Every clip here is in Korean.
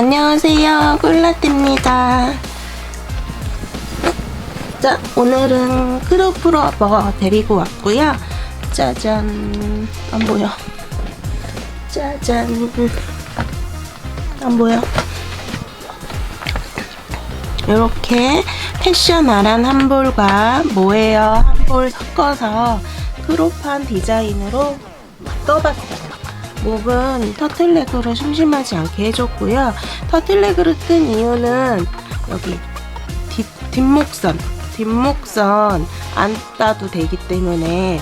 안녕하세요, 꿀라떼입니다. 자, 오늘은 크로플러버 데리고 왔고요. 짜잔. 안 보여. 짜잔. 안 보여. 이렇게 패션 아란 한 볼과 모헤어 한 볼 섞어서 크롭한 디자인으로 떠봤어요. 목은 터틀넥으로 심심하지 않게 해줬고요. 터틀넥으로 뜬 이유는 여기 뒷목선 안 따도 되기 때문에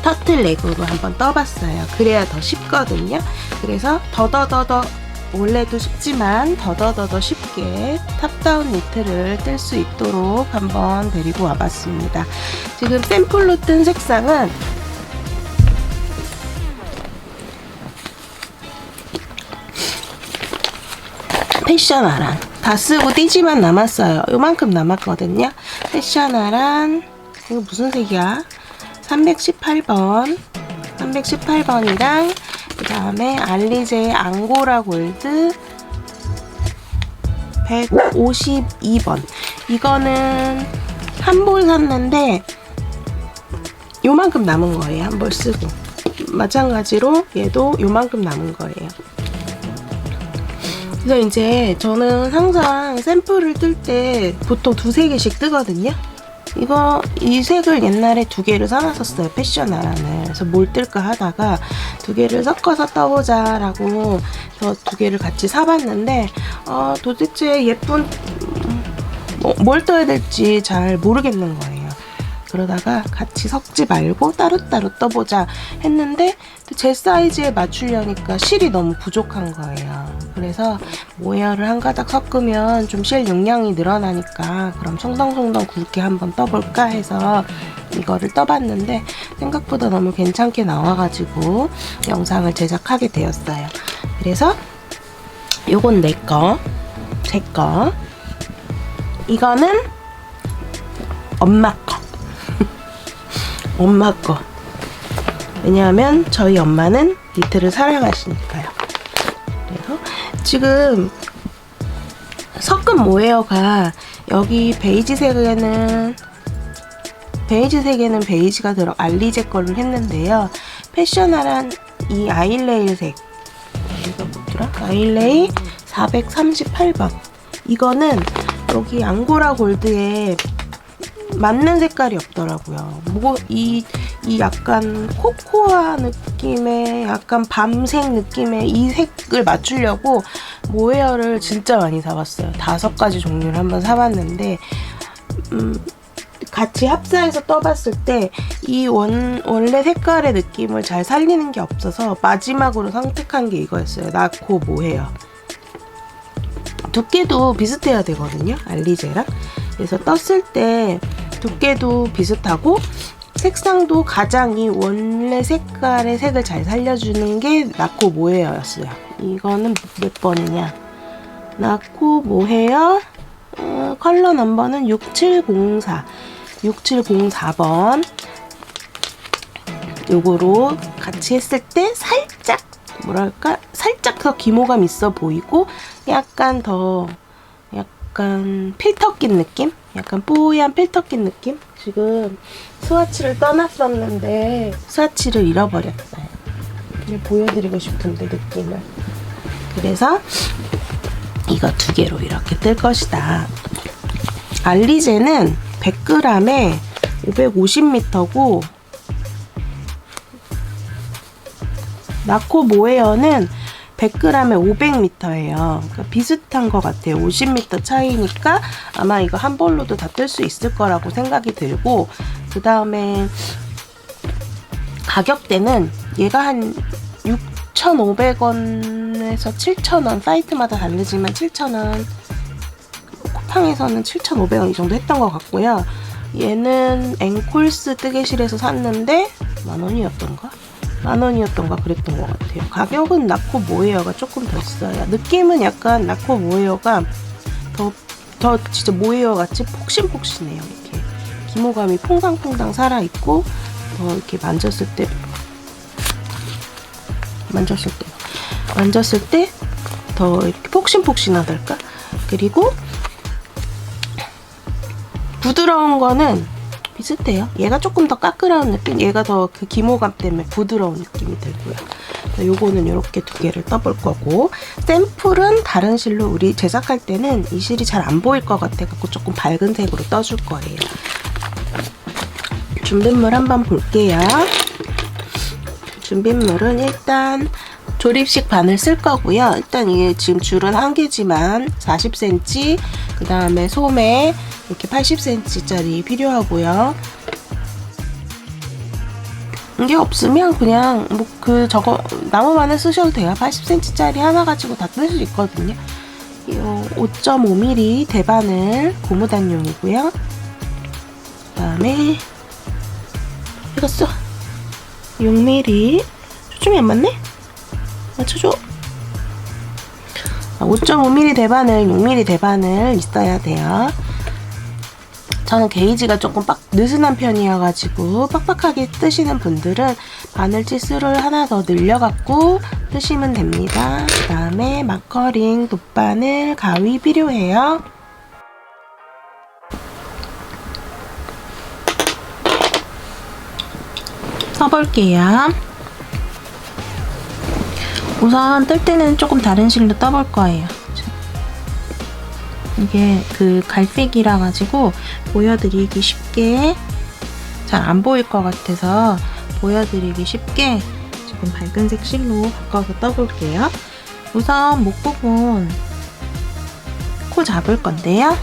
터틀넥으로 한번 떠봤어요. 그래야 더 쉽거든요. 그래서 더더더더 원래도 쉽지만 더더더더 쉽게 탑다운 니트를 뜰 수 있도록 한번 데리고 와봤습니다. 지금 샘플로 뜬 색상은 패션 아란 다 쓰고 띠지만 남았어요. 요만큼 남았거든요. 패션 아란 이거 무슨 색이야? 318번이랑 그 다음에 알리제의 앙고라 골드 152번. 이거는 한 볼 샀는데 요만큼 남은 거예요. 한 볼 쓰고. 마찬가지로 얘도 요만큼 남은 거예요. 그래서 이제 저는 항상 샘플을 뜰 때 보통 두세 개씩 뜨거든요. 이 색을 옛날에 두 개를 사놨었어요. 패션 아란을. 그래서 뭘 뜰까 하다가 두 개를 섞어서 떠보자 라고 해서 두 개를 같이 사봤는데 도대체 예쁜 뭘 떠야 될지 잘 모르겠는 거예요. 그러다가 같이 섞지 말고 따로따로 떠보자 했는데 제 사이즈에 맞추려니까 실이 너무 부족한 거예요. 그래서 모헤어를 한 가닥 섞으면 좀 실 용량이 늘어나니까 그럼 송덩송덩 굵게 한번 떠볼까 해서 이거를 떠봤는데 생각보다 너무 괜찮게 나와가지고 영상을 제작하게 되었어요. 그래서 요건 내 거, 제 거, 이거는 엄마 거. 엄마 거. 왜냐하면 저희 엄마는 니트를 사랑하시니까요. 그래서 지금 섞은 모헤어가 여기 베이지색에는 베이지가 들어 알리제 걸로 했는데요. 패션 아란 이 아일레이색 이거 뭐더라? 아일레이 438번. 이거는 여기 앙고라 골드에 맞는 색깔이 없더라고요. 이 약간 코코아 느낌의 약간 밤색 느낌의 이 색을 맞추려고 모헤어를 진짜 많이 사봤어요. 5가지 종류를 한번 사봤는데 같이 합사해서 떠봤을 때 이 원래 색깔의 느낌을 잘 살리는 게 없어서 마지막으로 선택한 게 이거였어요. 나코 모헤어. 두께도 비슷해야 되거든요. 알리제랑. 그래서 떴을 때 두께도 비슷하고 색상도 가장 이 원래 색깔의 색을 잘 살려주는 게 나코 모헤어였어요. 이거는 몇 번이냐? 나코 모헤어 컬러 넘버는 6704번. 요거로 같이 했을 때 살짝 더 기모감 있어 보이고 약간 필터 낀 느낌? 약간 뽀얀 필터 낀 느낌? 지금 스와치를 떠났었는데 스와치를 잃어버렸어요. 보여드리고 싶은데 느낌을. 그래서 이거 두 개로 이렇게 뜰 것이다. 알리제는 100g에 550m고 나코 모헤어는 100g에 500m예요. 그러니까 비슷한 것 같아요. 50m 차이니까 아마 이거 한 벌로도 다 뜰 수 있을 거라고 생각이 들고, 그 다음에 가격대는 얘가 한 6,500원에서 7,000원, 사이트마다 다르지만 7,000원, 쿠팡에서는 7,500원 이 정도 했던 것 같고요. 얘는 앵콜스 뜨개실에서 샀는데 만원이었던가 그랬던 것 같아요. 가격은 나코 모헤어가 조금 더 있어요. 느낌은 약간 나코 모헤어가 더 진짜 모헤어 같이 폭신폭신해요. 이렇게 기모감이 퐁당퐁당 살아있고 더 이렇게 만졌을 때 더 이렇게 폭신폭신하달까? 그리고 부드러운 거는 비슷해요. 얘가 조금 더 까끌한 느낌, 얘가 더 그 기모감 때문에 부드러운 느낌이 들고요. 요거는 이렇게 두 개를 떠볼 거고, 샘플은 다른 실로 우리 제작할 때는 이 실이 잘 안 보일 것 같아서 조금 밝은 색으로 떠줄 거예요. 준비물 한번 볼게요. 준비물은 일단 조립식 바늘 쓸 거고요. 일단 이게 지금 줄은 1개지만 40cm, 그 다음에 소매 이렇게 80cm짜리 필요하고요. 이게 없으면 그냥 뭐 저거 나무 바늘 쓰셔도 돼요. 80cm짜리 하나 가지고 다 뜰 수 있거든요. 5.5mm 대바늘 고무단용이고요. 그 다음에 이거 6mm 초점이 안 맞네? 맞춰줘. 5.5mm 대바늘, 6mm 대바늘 있어야 돼요. 저는 게이지가 조금 느슨한 편이어가지고 빡빡하게 뜨시는 분들은 바늘 치수를 하나 더 늘려갖고 뜨시면 됩니다. 그 다음에 마커링, 돗바늘, 가위 필요해요. 써볼게요. 우선 뜰 때는 조금 다른 실로 떠볼 거예요. 이게 갈색이라 가지고 보여드리기 쉽게 잘 안 보일 것 같아서 보여드리기 쉽게 지금 밝은색 실로 바꿔서 떠볼게요. 우선 목 부분 코 잡을 건데요.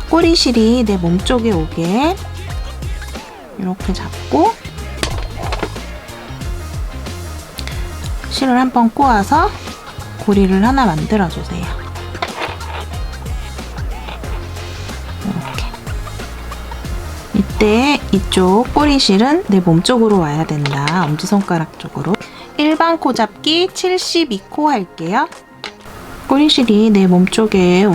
꼬리실이 내 몸쪽에 오게 이렇게 잡고 실을 한번 꼬아서 고리를 하나 만들어주세요. 이때 이쪽 꼬리실은 내 몸쪽으로 와야 된다. 엄지손가락 쪽으로. 일반 코 잡기 72코 할게요. 꼬리실이 내 몸쪽에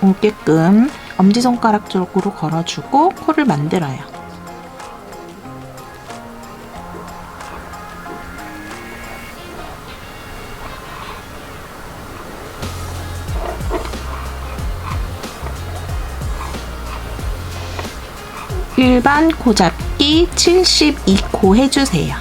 오게끔 엄지손가락 쪽으로 걸어주고 코를 만들어요. 일반 코 잡기 72코 해주세요.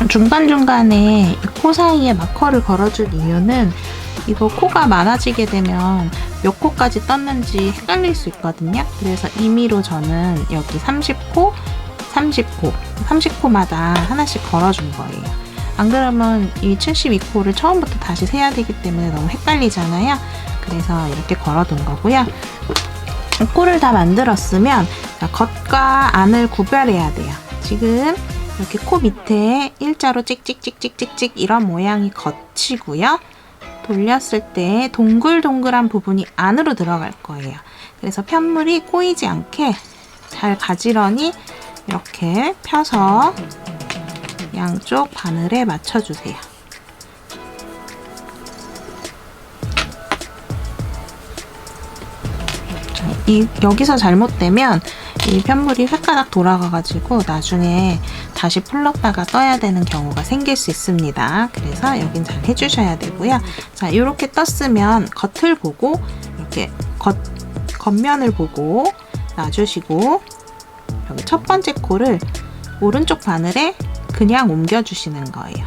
중간중간에 코 사이에 마커를 걸어줄 이유는 이거 코가 많아지게 되면 몇 코까지 떴는지 헷갈릴 수 있거든요. 그래서 임의로 저는 여기 30코, 30코, 30코마다 하나씩 걸어준 거예요. 안 그러면 이 72코를 처음부터 다시 세야 되기 때문에 너무 헷갈리잖아요. 그래서 이렇게 걸어둔 거고요. 코를 다 만들었으면 겉과 안을 구별해야 돼요. 지금 이렇게 코 밑에 일자로 찍찍찍찍찍찍 이런 모양이 겉이고요. 돌렸을 때 동글동글한 부분이 안으로 들어갈 거예요. 그래서 편물이 꼬이지 않게 잘 가지런히 이렇게 펴서 양쪽 바늘에 맞춰주세요. 여기서 잘못되면 이 편물이 획가닥 돌아가가지고 나중에 다시 풀렀다가 떠야 되는 경우가 생길 수 있습니다. 그래서 여긴 잘 해주셔야 되고요. 자, 이렇게 떴으면 겉을 보고 이렇게 겉면을 보고 놔주시고 여기 첫 번째 코를 오른쪽 바늘에 그냥 옮겨주시는 거예요.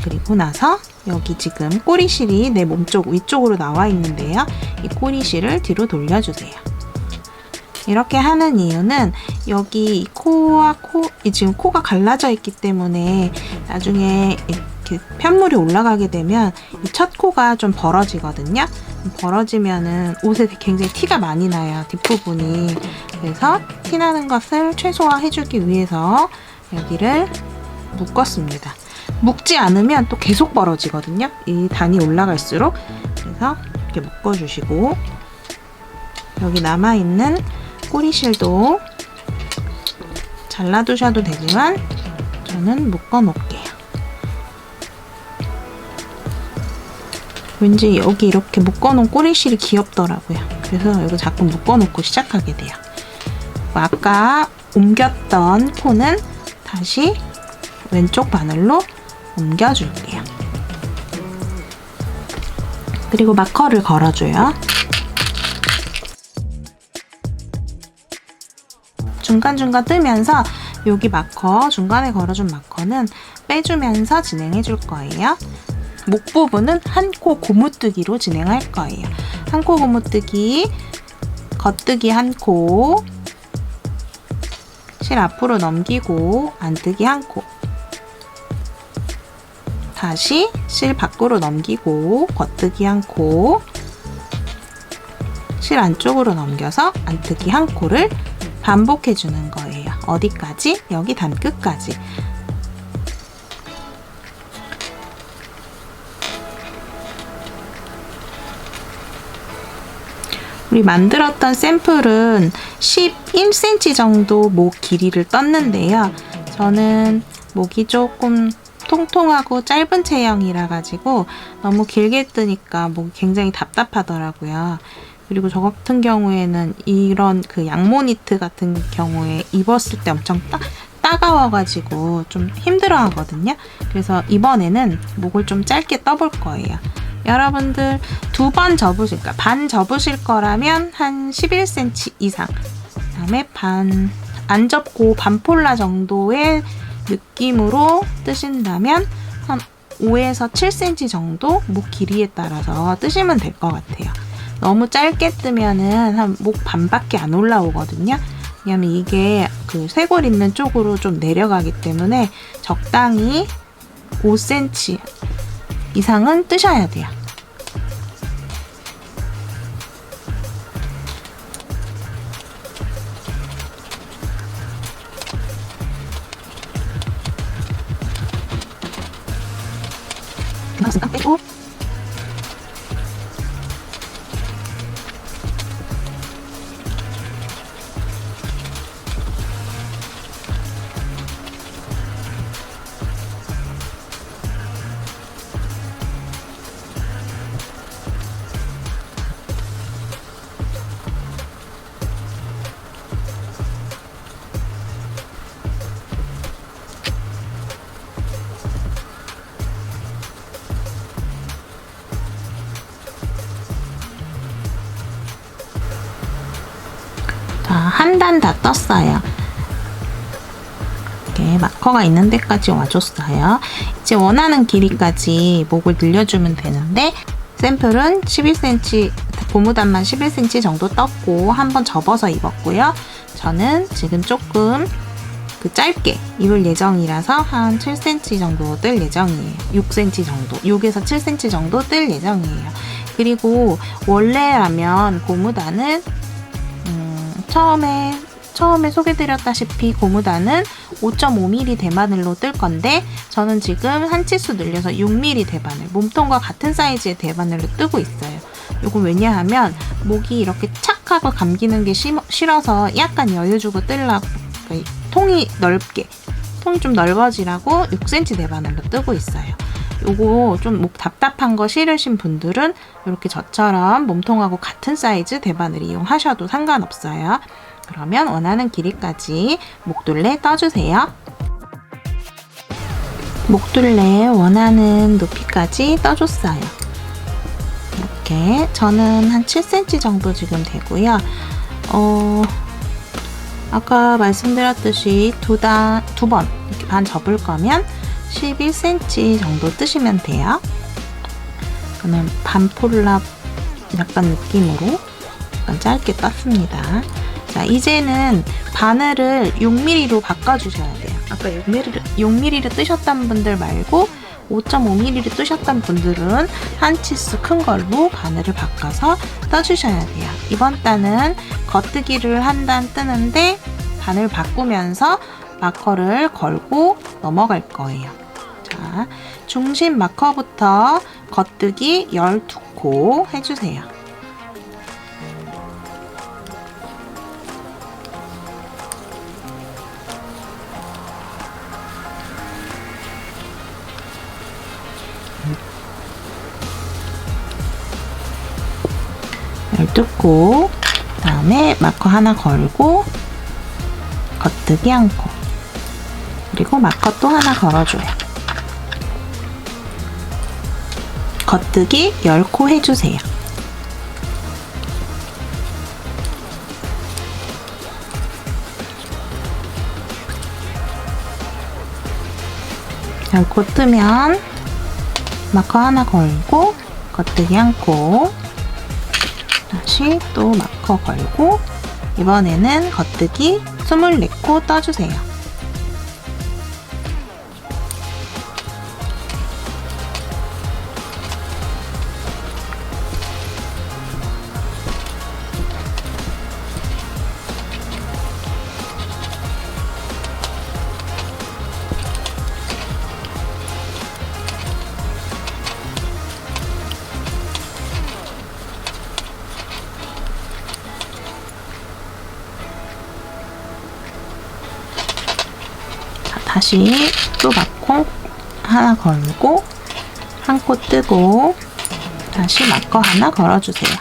그리고 나서 여기 지금 꼬리실이 내 몸쪽 위쪽으로 나와 있는데요. 이 꼬리실을 뒤로 돌려주세요. 이렇게 하는 이유는 여기 코와 지금 코가 갈라져 있기 때문에 나중에 이렇게 편물이 올라가게 되면 이 첫 코가 좀 벌어지거든요. 벌어지면은 옷에 굉장히 티가 많이 나요, 뒷부분이. 그래서 티 나는 것을 최소화해주기 위해서 여기를 묶었습니다. 묶지 않으면 또 계속 벌어지거든요, 이 단이 올라갈수록. 그래서 이렇게 묶어주시고 여기 남아있는 꼬리실도 잘라두셔도 되지만 저는 묶어 놓을게요. 왠지 여기 이렇게 묶어놓은 꼬리실이 귀엽더라고요. 그래서 이거 자꾸 묶어놓고 시작하게 돼요. 아까 옮겼던 코는 다시 왼쪽 바늘로 옮겨줄게요. 그리고 마커를 걸어줘요. 중간중간 뜨면서 여기 마커, 중간에 걸어준 마커는 빼주면서 진행해줄 거예요. 목 부분은 한 코 고무뜨기로 진행할 거예요. 한 코 고무뜨기, 겉뜨기 한 코, 실 앞으로 넘기고 안뜨기 한 코, 다시 실 밖으로 넘기고 겉뜨기 한 코, 실 안쪽으로 넘겨서 안뜨기 한 코를 반복해 주는 거예요. 어디까지? 여기 단 끝까지. 우리 만들었던 샘플은 11cm 정도 목 길이를 떴는데요. 저는 목이 조금 통통하고 짧은 체형이라 가지고 너무 길게 뜨니까 목이 굉장히 답답하더라고요. 그리고 저 같은 경우에는 이런 그 양모 니트 같은 경우에 입었을 때 엄청 따가워가지고 좀 힘들어 하거든요. 그래서 이번에는 목을 좀 짧게 떠볼 거예요. 여러분들 두 번 접으실, 그러니까 반 접으실 거라면 한 11cm 이상, 그 다음에 안 접고 반폴라 정도의 느낌으로 뜨신다면 한 5에서 7cm 정도 목 길이에 따라서 뜨시면 될 것 같아요. 너무 짧게 뜨면은 한 목 반밖에 안 올라오거든요. 왜냐면 이게 그 쇄골 있는 쪽으로 좀 내려가기 때문에 적당히 5cm 이상은 뜨셔야 돼요. 이만큼 빼고 한 단 다 떴어요. 이렇게 마커가 있는 데까지 와줬어요. 이제 원하는 길이까지 목을 늘려주면 되는데 샘플은 11cm, 고무단만 11cm 정도 떴고 한번 접어서 입었고요. 저는 지금 조금 짧게 입을 예정이라서 한 7cm 정도 뜰 예정이에요. 6cm 정도, 6에서 7cm 정도 뜰 예정이에요. 그리고 원래라면 고무단은 처음에 소개드렸다시피 고무단은 5.5mm 대바늘로 뜰 건데 저는 지금 한 치수 늘려서 6mm 대바늘, 몸통과 같은 사이즈의 대바늘로 뜨고 있어요. 이건 왜냐하면 목이 이렇게 착 하고 감기는 게 싫어서 약간 여유 주고 뜨려고, 통이 좀 넓어지라고 6cm 대바늘로 뜨고 있어요. 요거 좀 목 답답한 거 싫으신 분들은 이렇게 저처럼 몸통하고 같은 사이즈 대바늘 이용하셔도 상관없어요. 그러면 원하는 길이까지 목둘레 떠주세요. 목둘레 원하는 높이까지 떠줬어요. 이렇게 저는 한 7cm 정도 지금 되고요. 아까 말씀드렸듯이 두 번 이렇게 반 접을 거면 11cm 정도 뜨시면 돼요. 저는 반폴라 약간 느낌으로 약간 짧게 떴습니다. 자, 이제는 바늘을 6mm로 바꿔주셔야 돼요. 아까 6mm를 뜨셨던 분들 말고 5.5mm를 뜨셨던 분들은 한 치수 큰 걸로 바늘을 바꿔서 떠주셔야 돼요. 이번 단은 겉뜨기를 한 단 뜨는데 바늘 바꾸면서 마커를 걸고 넘어갈 거예요. 자, 중심 마커부터 겉뜨기 12코 해주세요. 뜯고, 그다음에 마커 하나 걸고, 겉뜨기 한 코, 그리고 마커 또 하나 걸어줘요. 겉뜨기 10코 해주세요. 코 뜨면 마커 하나 걸고 겉뜨기 한 코, 다시 또 마커 걸고, 이번에는 겉뜨기 24코 떠주세요. 다시 또 마커 하나 걸고 한 코 뜨고 다시 마커 하나 걸어주세요.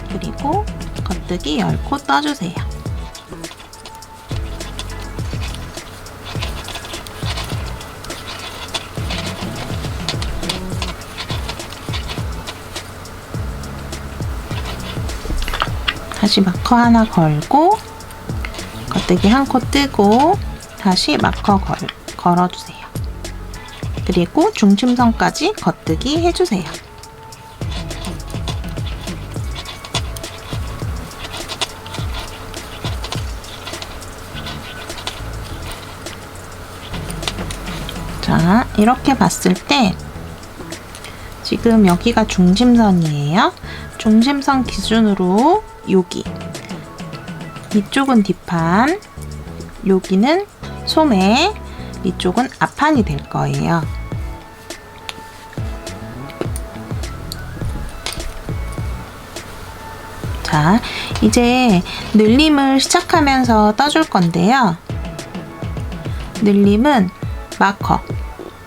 그리고 겉뜨기 10코 떠주세요. 다시 마커 하나 걸고 겉뜨기 한 코 뜨고 다시 마커 걸어주세요. 그리고 중심선까지 겉뜨기 해주세요. 자, 이렇게 봤을 때 지금 여기가 중심선이에요. 중심선 기준으로 여기, 이쪽은 뒷판, 여기는 소매, 이쪽은 앞판이 될 거예요. 자, 이제 늘림을 시작하면서 떠줄 건데요. 늘림은 마커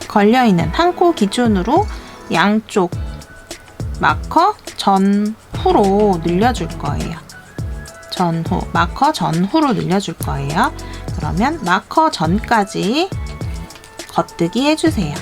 걸려있는 한 코 기준으로 양쪽 마커 전후로 늘려줄 거예요. 전후, 마커 전후로 늘려줄 거예요. 그러면 마커 전까지 겉뜨기 해주세요.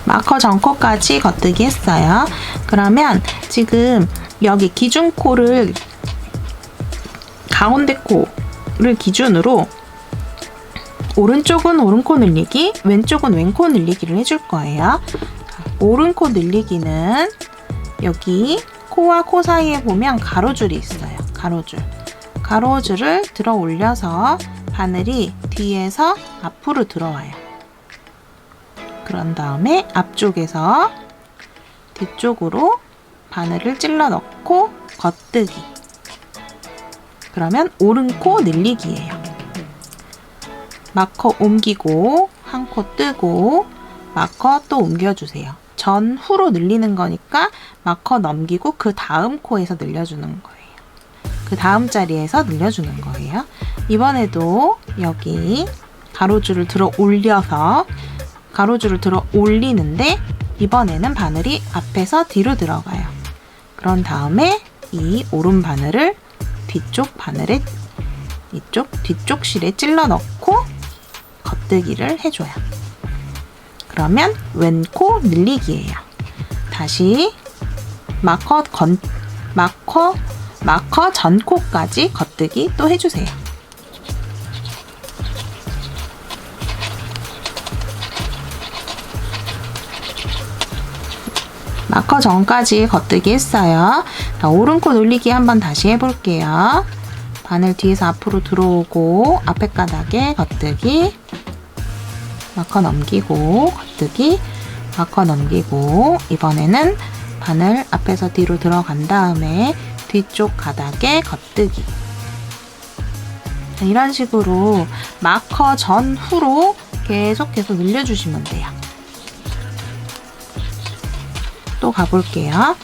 마커 전코까지 겉뜨기 했어요. 그러면 지금 여기 기준 코를, 가운데 코를 기준으로 오른쪽은 오른코 늘리기, 왼쪽은 왼코 늘리기를 해줄 거예요. 오른코 늘리기는 여기 코와 코 사이에 보면 가로줄이 있어요. 가로줄을 들어 올려서 바늘이 뒤에서 앞으로 들어와요. 그런 다음에 앞쪽에서 뒤쪽으로 바늘을 찔러 넣고 겉뜨기. 그러면 오른코 늘리기예요. 마커 옮기고 한 코 뜨고 마커 또 옮겨주세요. 전후로 늘리는 거니까 마커 넘기고 그 다음 코에서 늘려주는 거예요. 그 다음 자리에서 늘려주는 거예요. 이번에도 여기 가로줄을 들어 올려서 가로줄을 들어 올리는데 이번에는 바늘이 앞에서 뒤로 들어가요. 그런 다음에 이 오른 바늘을 뒤쪽 바늘에 뒤쪽 실에 찔러 넣고 겉뜨기를 해줘요. 그러면 왼코 늘리기예요. 다시 마커 전코까지 겉뜨기 또 해주세요. 마커 전까지 겉뜨기 했어요. 자, 오른코 늘리기 한번 다시 해볼게요. 바늘 뒤에서 앞으로 들어오고 앞에 가닥에 겉뜨기, 마커 넘기고 겉뜨기, 마커 넘기고, 이번에는 바늘 앞에서 뒤로 들어간 다음에 뒤쪽 가닥에 겉뜨기. 자, 이런 식으로 마커 전후로 계속해서 늘려주시면 돼요. 또 가볼게요.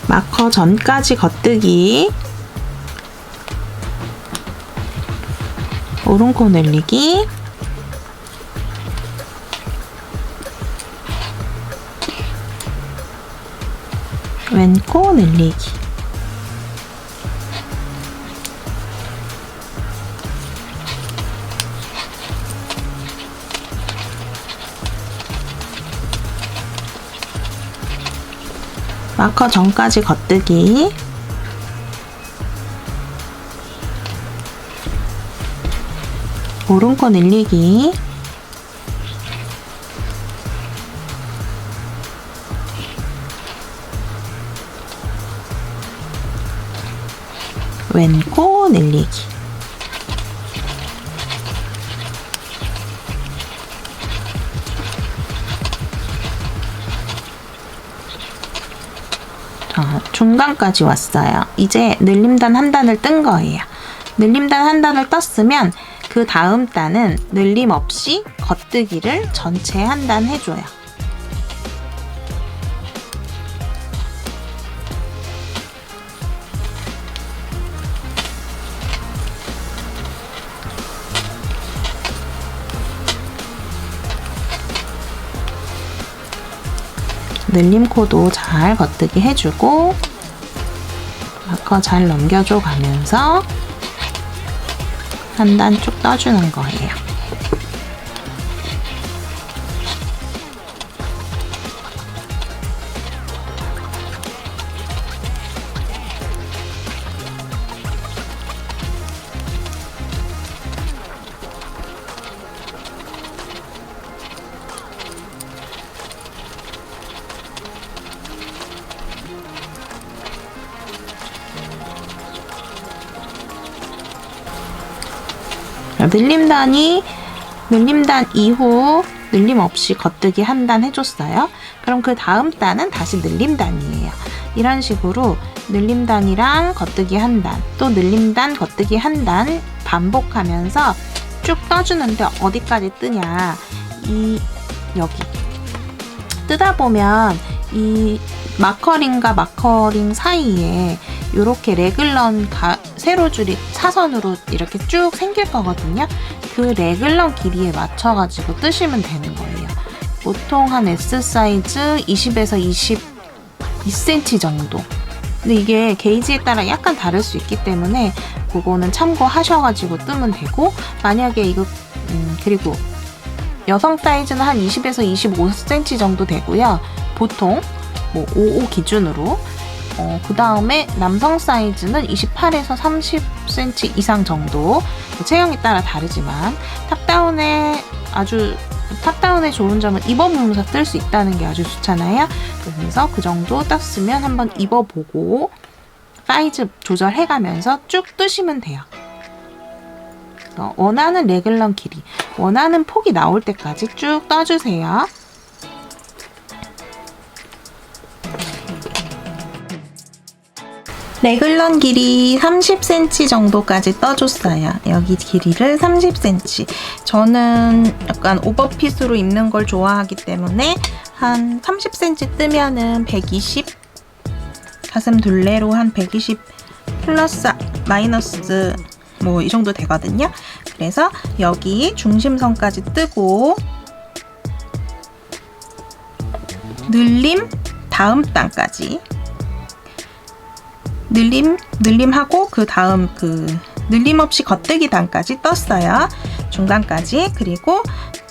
마커 전까지 겉뜨기, 오른코 늘리기, 왼코 늘리기. 마커 전까지 겉뜨기, 오른코 늘리기, 왼코 늘리기. 중간까지 왔어요. 이제 늘림단 한 단을 뜬 거예요. 늘림단 한 단을 떴으면 그 다음 단은 늘림 없이 겉뜨기를 전체 한 단 해줘요. 늘림코도 잘 겉뜨기 해주고 마커 잘 넘겨줘 가면서 한 단 쭉 떠주는 거예요. 늘림단 이후 늘림 없이 겉뜨기 한 단 해줬어요. 그럼 그 다음 단은 다시 늘림단이에요. 이런 식으로 늘림단이랑 겉뜨기 한 단, 또 늘림단, 겉뜨기 한 단 반복하면서 쭉 떠주는데 어디까지 뜨냐? 여기 뜨다 보면 이 마커링과 마커링 사이에 이렇게 레글런 세로줄이 사선으로 이렇게 쭉 생길 거거든요. 그 레글런 길이에 맞춰가지고 뜨시면 되는 거예요. 보통 한 S 사이즈 20에서 22cm 정도. 근데 이게 게이지에 따라 약간 다를 수 있기 때문에 그거는 참고하셔가지고 뜨면 되고, 만약에 이거 그리고 여성 사이즈는 한 20에서 25cm 정도 되고요. 보통 뭐 55 기준으로. 그 다음에 남성 사이즈는 28에서 30cm 이상 정도. 체형에 따라 다르지만 탑다운에 좋은 점은 입어보면서 뜰 수 있다는 게 아주 좋잖아요. 그래서 그 정도 떴으면 한번 입어보고 사이즈 조절해가면서 쭉 뜨시면 돼요. 원하는 레글런 길이, 원하는 폭이 나올 때까지 쭉 떠주세요. 레글런 길이 30cm 정도까지 떠줬어요. 여기 길이를 30cm. 저는 약간 오버핏으로 입는 걸 좋아하기 때문에 한 30cm 뜨면은 120, 가슴 둘레로 한 120 플러스 마이너스 뭐 이 정도 되거든요. 그래서 여기 중심선까지 뜨고 늘림 다음 단까지 늘림하고 그 다음 늘림 없이 겉뜨기 단까지 떴어요. 중간까지. 그리고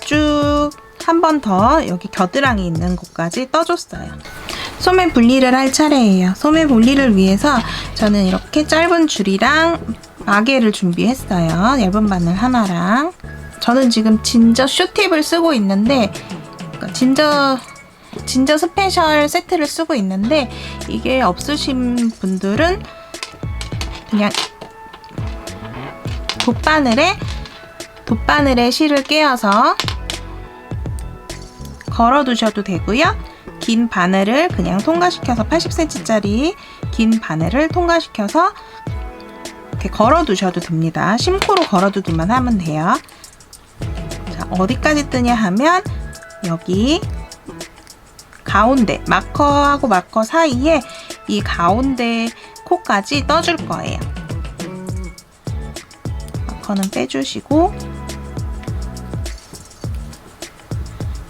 쭉 한 번 더 여기 겨드랑이 있는 곳까지 떠줬어요. 소매 분리를 할 차례예요. 소매 분리를 위해서 저는 이렇게 짧은 줄이랑 마개를 준비했어요. 얇은 바늘 하나랑. 저는 지금 진저 쇼팁을 쓰고 있는데 진저 스페셜 세트를 쓰고 있는데, 이게 없으신 분들은 그냥 돗바늘에 실을 깨어서 걸어 두셔도 되고요. 긴 바늘을 그냥 통과시켜서 80cm짜리 긴 바늘을 통과시켜서 이렇게 걸어 두셔도 됩니다. 심코로 걸어 두기만 하면 돼요. 자, 어디까지 뜨냐 하면 여기 가운데 마커하고 마커 사이에 이 가운데 코까지 떠줄 거예요. 마커는 빼주시고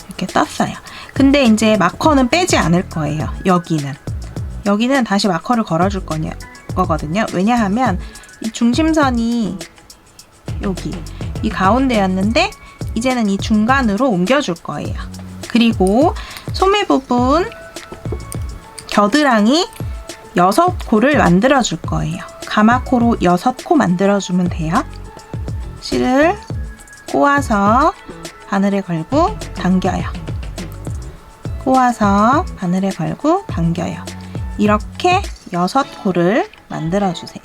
이렇게 떴어요. 근데 이제 마커는 빼지 않을 거예요. 여기는 다시 마커를 걸어줄 거거든요. 왜냐하면 이 중심선이 여기 이 가운데였는데 이제는 이 중간으로 옮겨줄 거예요. 그리고 소매 부분 겨드랑이 6코를 만들어 줄 거예요. 가마코로 6코 만들어 주면 돼요. 실을 꼬아서 바늘에 걸고 당겨요. 꼬아서 바늘에 걸고 당겨요. 이렇게 6코를 만들어 주세요.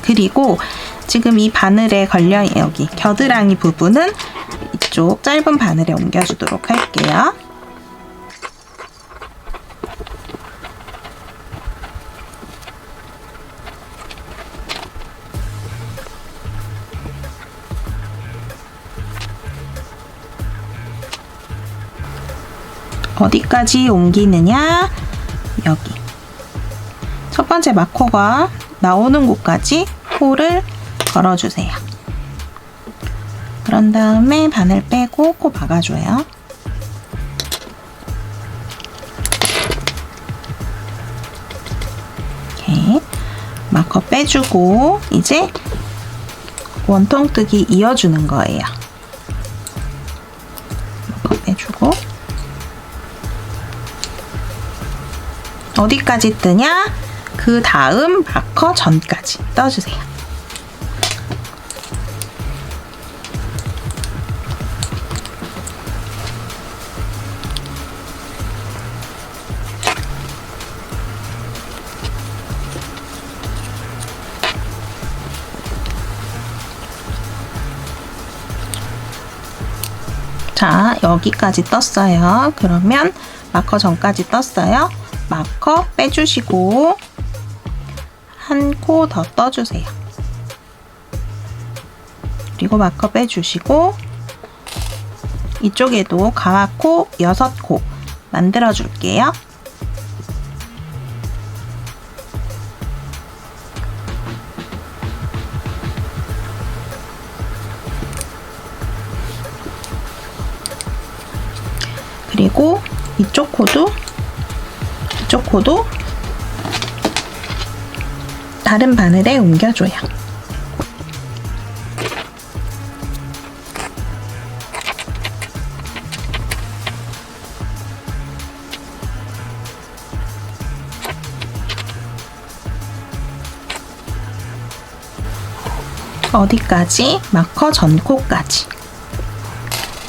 그리고 지금 이 바늘에 걸려 여기 겨드랑이 부분은 이쪽 짧은 바늘에 옮겨주도록 할게요. 어디까지 옮기느냐? 여기 첫 번째 마커가 나오는 곳까지 코를 걸어주세요. 그런 다음에 바늘 빼고 코 박아줘요. 이렇게 마커 빼주고 이제 원통뜨기 이어주는 거예요. 마커 빼주고 어디까지 뜨냐? 그 다음 마커 전까지 떠주세요. 자, 여기까지 떴어요. 그러면 마커 전까지 떴어요. 마커 빼주시고 한 코 더 떠주세요. 그리고 마커 빼주시고 이쪽에도 가마코 6코 만들어 줄게요. 그리고 이쪽 코도 다른 바늘에 옮겨줘요. 어디까지? 마커 전코까지.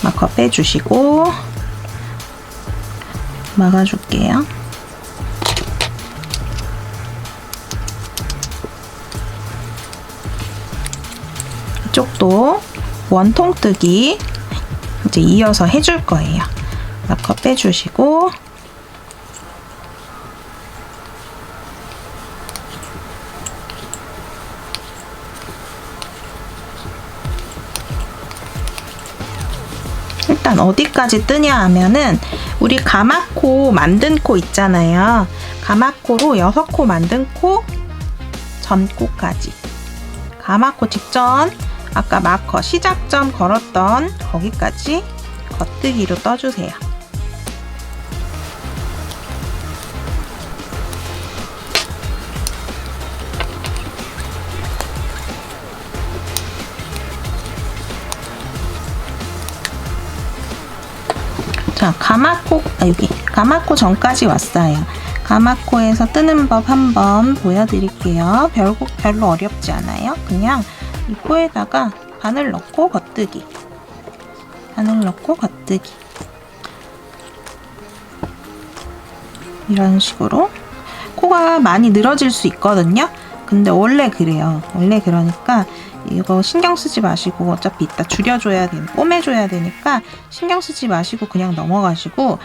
마커 빼주시고 막아줄게요. 이쪽도 원통뜨기 이제 이어서 해줄 거예요. 마커 빼주시고 일단 어디까지 뜨냐 하면은 우리 가마코 만든 코 있잖아요. 가마코로 6코 만든 코 전코까지 가마코 직전 아까 마커 시작점 걸었던 거기까지 겉뜨기로 떠주세요. 자, 여기 가마코 전까지 왔어요. 가마코에서 뜨는 법 한번 보여드릴게요. 별로 어렵지 않아요. 그냥 이 코에다가 바늘 넣고 겉뜨기, 바늘 넣고 겉뜨기 이런 식으로 코가 많이 늘어질 수 있거든요. 근데 원래 그래요. 원래 그러니까 이거 신경 쓰지 마시고 어차피 이따 줄여줘야 되니까 꼬매줘야 되니까 신경 쓰지 마시고 그냥 넘어가시고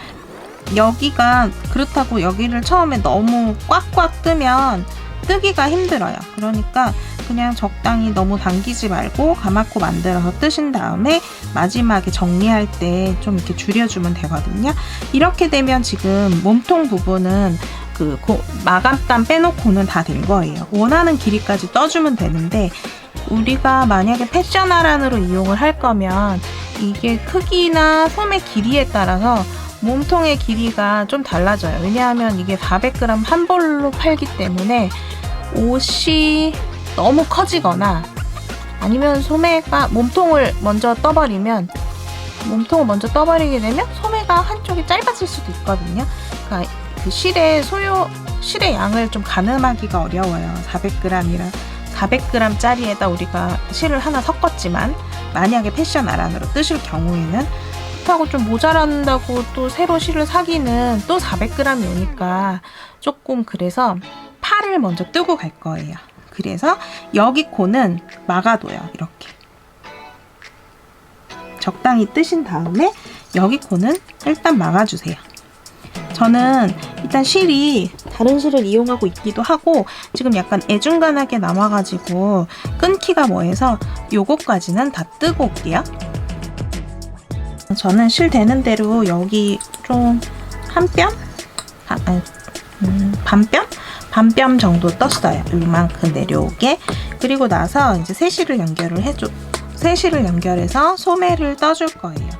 여기가 그렇다고 여기를 처음에 너무 꽉꽉 뜨면 뜨기가 힘들어요. 그러니까 그냥 적당히 너무 당기지 말고 가마코 만들어서 뜨신 다음에 마지막에 정리할 때 좀 이렇게 줄여주면 되거든요. 이렇게 되면 지금 몸통 부분은 그 마감단 빼놓고는 다 된 거예요. 원하는 길이까지 떠주면 되는데 우리가 만약에 패션 하란으로 이용을 할 거면 이게 크기나 소매 길이에 따라서 몸통의 길이가 좀 달라져요. 왜냐하면 이게 400g 한 벌로 팔기 때문에 옷이 너무 커지거나 아니면 소매가 몸통을 먼저 떠버리게 되면 소매가 한쪽이 짧아질 수도 있거든요. 그러니까 그 실의 양을 좀 가늠하기가 어려워요. 400g짜리에다 우리가 실을 하나 섞었지만 만약에 패션 아란으로 뜨실 경우에는 그렇다고 좀 모자란다고 또 새로 실을 사기는 또 400g이 오니까 조금 그래서 팔을 먼저 뜨고 갈 거예요. 그래서 여기 코는 막아둬요. 이렇게 적당히 뜨신 다음에 여기 코는 일단 막아주세요. 저는 일단 실이 다른 실을 이용하고 있기도 하고 지금 약간 애중간하게 남아가지고 끊기가 뭐해서 요거까지는 다 뜨고 올게요. 저는 실 되는 대로 여기 좀 반뼘 정도 떴어요. 이만큼 내려오게. 그리고 나서 이제 새 실을 연결해서 소매를 떠줄 거예요.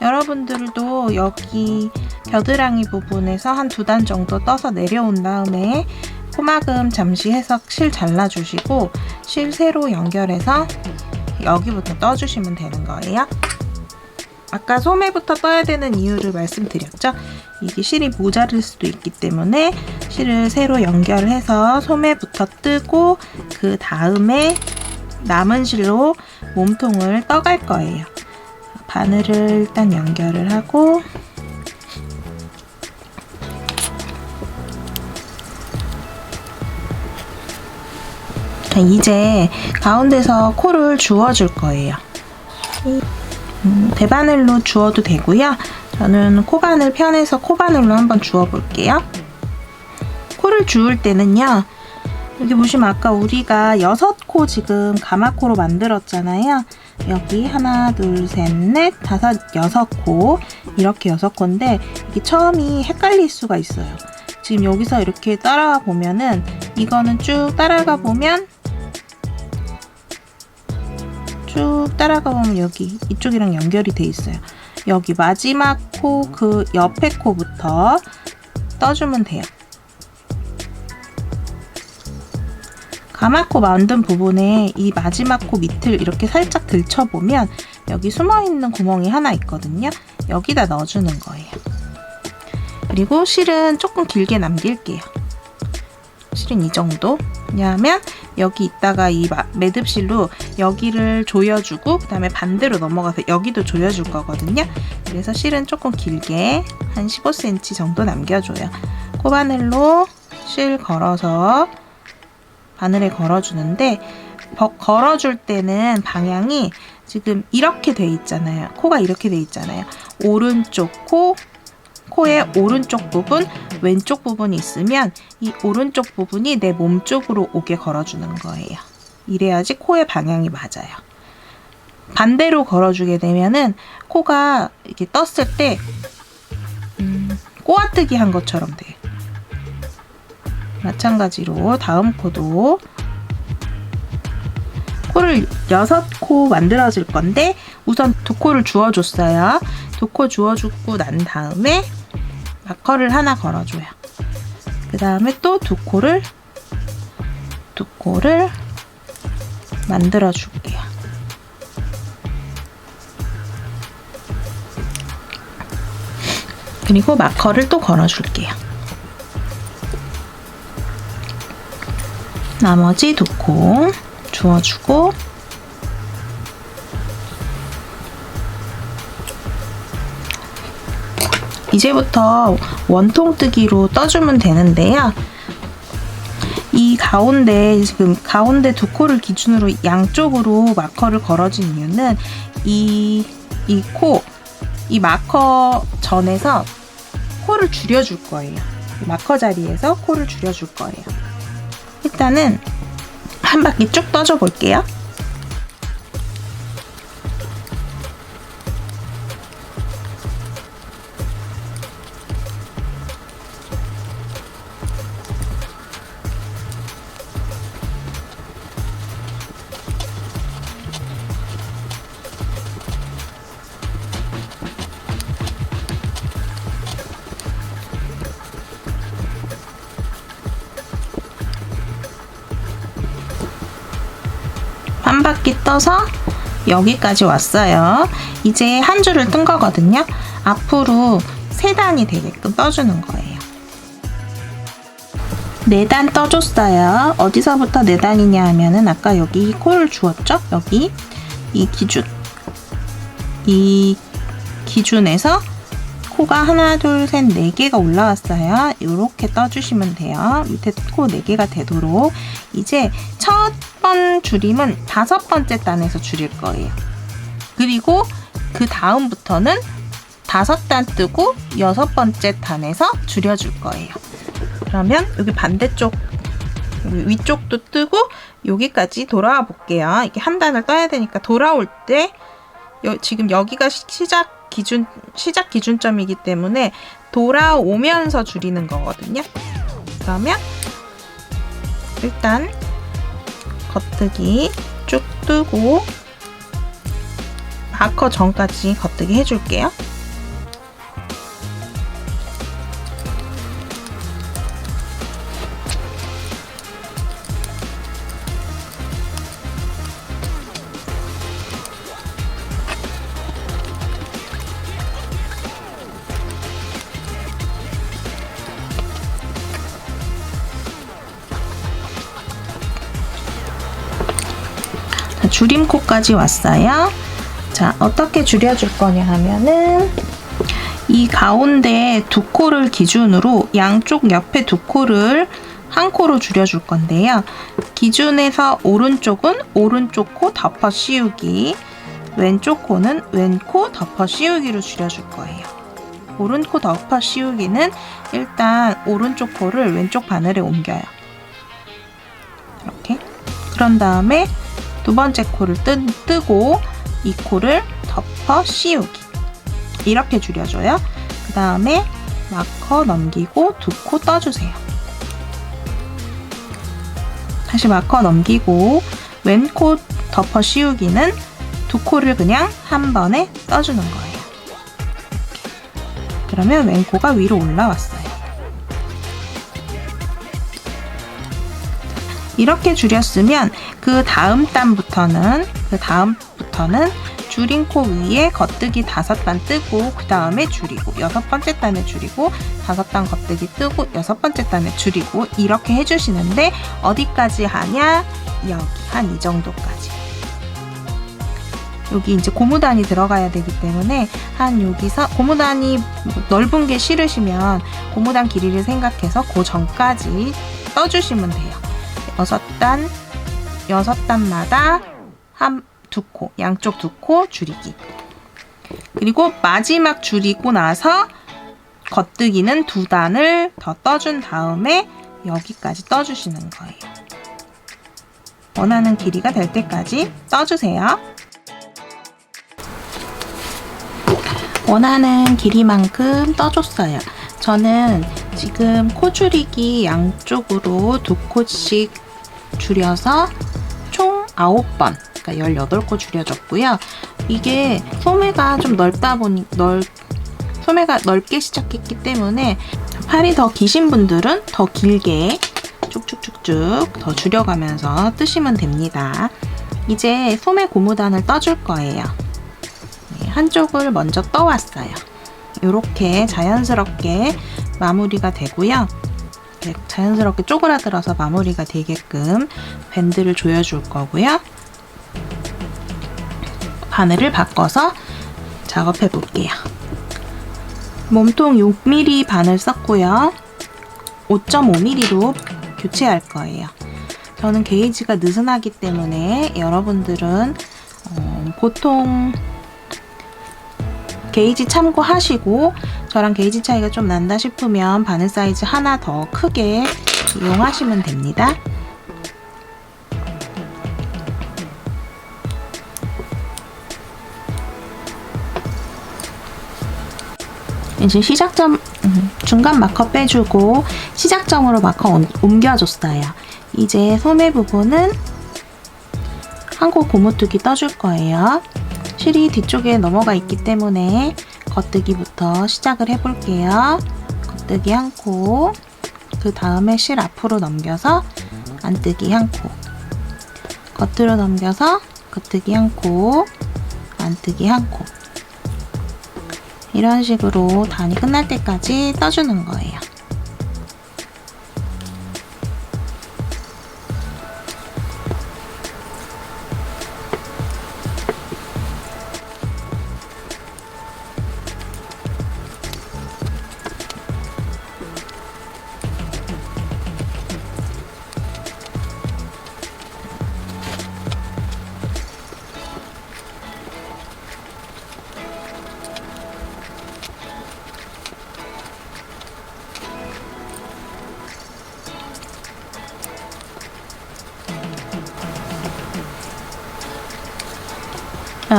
여러분들도 여기 겨드랑이 부분에서 한 2단 정도 떠서 내려온 다음에 코막음 잠시 해서 실 잘라주시고 실 세로 연결해서 여기부터 떠주시면 되는 거예요. 아까 소매부터 떠야 되는 이유를 말씀드렸죠. 이게 실이 모자랄 수도 있기 때문에 실을 세로 연결해서 소매부터 뜨고 그 다음에 남은 실로 몸통을 떠갈 거예요. 바늘을 일단 연결을 하고 이제 가운데서 코를 주워줄 거예요. 대바늘로 주워도 되고요. 저는 코바늘 편해서 코바늘로 한번 주워 볼게요. 코를 주울 때는요. 여기 보시면 아까 우리가 6코 지금 가마코로 만들었잖아요. 여기 하나, 둘, 셋, 넷, 다섯, 6코 이렇게 6코인데 이게 처음이 헷갈릴 수가 있어요. 지금 여기서 이렇게 따라가 보면은 이거는 쭉 따라가 보면 여기 이쪽이랑 연결이 돼 있어요. 여기 마지막 코 그 옆에 코부터 떠주면 돼요. 가마코 만든 부분에 이 마지막 코 밑을 이렇게 살짝 들춰보면 여기 숨어있는 구멍이 하나 있거든요. 여기다 넣어주는 거예요. 그리고 실은 조금 길게 남길게요. 실은 이 정도. 왜냐하면 여기 있다가 이 매듭실로 여기를 조여주고 그 다음에 반대로 넘어가서 여기도 조여줄 거거든요. 그래서 실은 조금 길게 한 15cm 정도 남겨줘요. 코바늘로 실 걸어서 바늘에 걸어주는데 걸어줄 때는 방향이 지금 이렇게 돼 있잖아요. 코가 이렇게 돼 있잖아요. 오른쪽 코의 오른쪽 부분, 왼쪽 부분이 있으면 이 오른쪽 부분이 내 몸 쪽으로 오게 걸어주는 거예요. 이래야지 코의 방향이 맞아요. 반대로 걸어주게 되면은 코가 이렇게 떴을 때 꼬아뜨기 한 것처럼 돼요. 마찬가지로 다음 코도 코를 6코 만들어줄 건데 우선 2코를 주워줬어요. 2코 주워주고 난 다음에 마커를 하나 걸어줘요. 그 다음에 또 2코를 만들어줄게요. 그리고 마커를 또 걸어줄게요. 나머지 2코 주워주고 이제부터 원통뜨기로 떠주면 되는데요. 이 가운데 지금 가운데 두 코를 기준으로 양쪽으로 마커를 걸어준 이유는 이 마커 전에서 코를 줄여줄 거예요. 마커 자리에서 코를 줄여줄 거예요. 일단은 한 바퀴 쭉 떠줘 볼게요. 한 바퀴 떠서 여기까지 왔어요. 이제 한 줄을 뜬 거거든요. 앞으로 3단이 되게끔 떠주는 거예요. 4단 떠줬어요. 어디서부터 4단이냐 하면은 아까 여기 코를 주었죠? 여기 이 기준에서 코가 하나, 둘, 셋, 4개가 올라왔어요. 이렇게 떠주시면 돼요. 밑에 코 4개가 되도록. 이제 첫 번 줄임은 5번째 단에서 줄일 거예요. 그리고 그 다음부터는 5단 뜨고 6번째 단에서 줄여줄 거예요. 그러면 여기 반대쪽 위쪽도 뜨고 여기까지 돌아와 볼게요. 이게 한 단을 떠야 되니까 돌아올 때 지금 여기가 시작 기준점이기 때문에 돌아오면서 줄이는 거거든요. 그러면 일단 겉뜨기 쭉 뜨고 마커 전까지 겉뜨기 해줄게요. 줄임코까지 왔어요. 자, 어떻게 줄여줄 거냐 하면은 이 가운데 두 코를 기준으로 양쪽 옆에 두 코를 한 코로 줄여줄 건데요. 기준에서 오른쪽은 오른쪽 코 덮어 씌우기, 왼쪽 코는 왼코 덮어 씌우기로 줄여줄 거예요. 오른코 덮어 씌우기는 일단 오른쪽 코를 왼쪽 바늘에 옮겨요. 이렇게. 그런 다음에 두 번째 코를 뜨고 이 코를 덮어 씌우기. 이렇게 줄여줘요. 그 다음에 마커 넘기고 두 코 떠주세요. 다시 마커 넘기고 왼코 덮어 씌우기는 두 코를 그냥 한 번에 떠주는 거예요. 이렇게. 그러면 왼코가 위로 올라왔어요. 이렇게 줄였으면 그 다음부터는 줄인 코 위에 겉뜨기 5단 뜨고 그 다음에 줄이고 6번째 단에 줄이고 5단 겉뜨기 뜨고 6번째 단에 줄이고 이렇게 해주시는데 어디까지 하냐? 여기 한 이 정도까지. 여기 이제 고무단이 들어가야 되기 때문에 한 여기서 고무단이 넓은 게 싫으시면 고무단 길이를 생각해서 그 전까지 떠주시면 돼요. 6단마다 두 코, 양쪽 두 코 줄이기. 그리고 마지막 줄이고 나서 겉뜨기는 2단을 더 떠준 다음에 여기까지 떠주시는 거예요. 원하는 길이가 될 때까지 떠주세요. 원하는 길이만큼 떠줬어요. 저는 지금 코 줄이기 양쪽으로 2코씩 줄여서 총 9번, 그러니까 18코 줄여줬고요. 이게 소매가 좀 소매가 넓게 시작했기 때문에 팔이 더 기신 분들은 더 길게 쭉쭉쭉쭉 더 줄여가면서 뜨시면 됩니다. 이제 소매 고무단을 떠줄 거예요. 한쪽을 먼저 떠왔어요. 이렇게 자연스럽게 마무리가 되고요. 자연스럽게 쪼그라들어서 마무리가 되게끔 밴드를 조여줄 거고요. 바늘을 바꿔서 작업해 볼게요. 몸통 6mm 바늘 썼고요. 5.5mm로 교체할 거예요. 저는 게이지가 느슨하기 때문에 여러분들은 보통 게이지 참고하시고 저랑 게이지 차이가 좀 난다 싶으면 바늘 사이즈 하나 더 크게 이용하시면 됩니다. 이제 시작점 중간 마커 빼주고 시작점으로 마커 옮겨줬어요. 이제 소매 부분은 한 코 고무뜨기 떠줄 거예요. 실이 뒤쪽에 넘어가 있기 때문에 겉뜨기부터 시작을 해볼게요. 겉뜨기 한 코, 그 다음에 실 앞으로 넘겨서 안뜨기 한 코, 겉으로 넘겨서 겉뜨기 한 코, 안뜨기 한 코. 이런 식으로 단이 끝날 때까지 떠주는 거예요.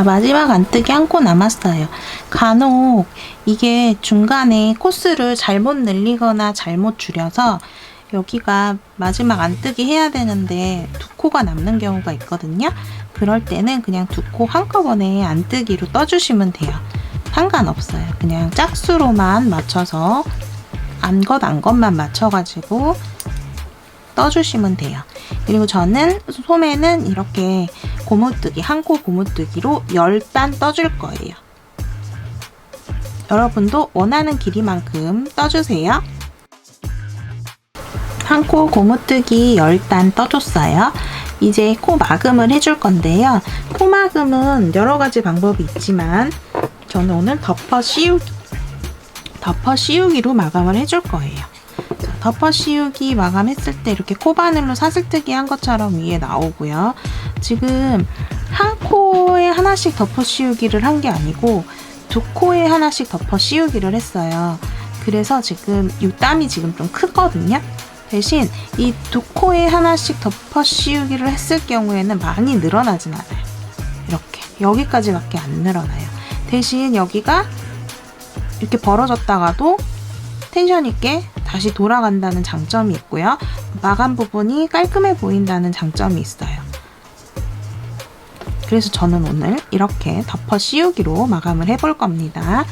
마지막 안뜨기 한 코 남았어요. 간혹 이게 중간에 코스를 잘못 늘리거나 잘못 줄여서 여기가 마지막 안뜨기 해야 되는데 두 코가 남는 경우가 있거든요. 그럴 때는 그냥 두 코 한꺼번에 안뜨기로 떠주시면 돼요. 상관없어요. 그냥 짝수로만 맞춰서 안것만 맞춰가지고 떠주시면 돼요. 그리고 저는 소매는 이렇게 고무뜨기, 한 코 고무뜨기로 10단 떠줄 거예요. 여러분도 원하는 길이만큼 떠주세요. 한 코 고무뜨기 10단 떠줬어요. 이제 코 마금을 해줄 건데요. 코 마금은 여러 가지 방법이 있지만 저는 오늘 덮어 씌우기로 마감을 해줄 거예요. 덮어 씌우기 마감했을 때 이렇게 코바늘로 사슬뜨기 한 것처럼 위에 나오고요. 지금 한 코에 하나씩 덮어 씌우기를 한 게 아니고 두 코에 하나씩 덮어 씌우기를 했어요. 그래서 지금 이 땀이 지금 좀 크거든요. 대신 이 두 코에 하나씩 덮어 씌우기를 했을 경우에는 많이 늘어나진 않아요. 이렇게 여기까지밖에 안 늘어나요. 대신 여기가 이렇게 벌어졌다가도 텐션 있게 다시 돌아간다는 장점이 있고요. 마감 부분이 깔끔해 보인다는 장점이 있어요. 그래서 저는 오늘 이렇게 덮어 씌우기로 마감을 해볼 겁니다.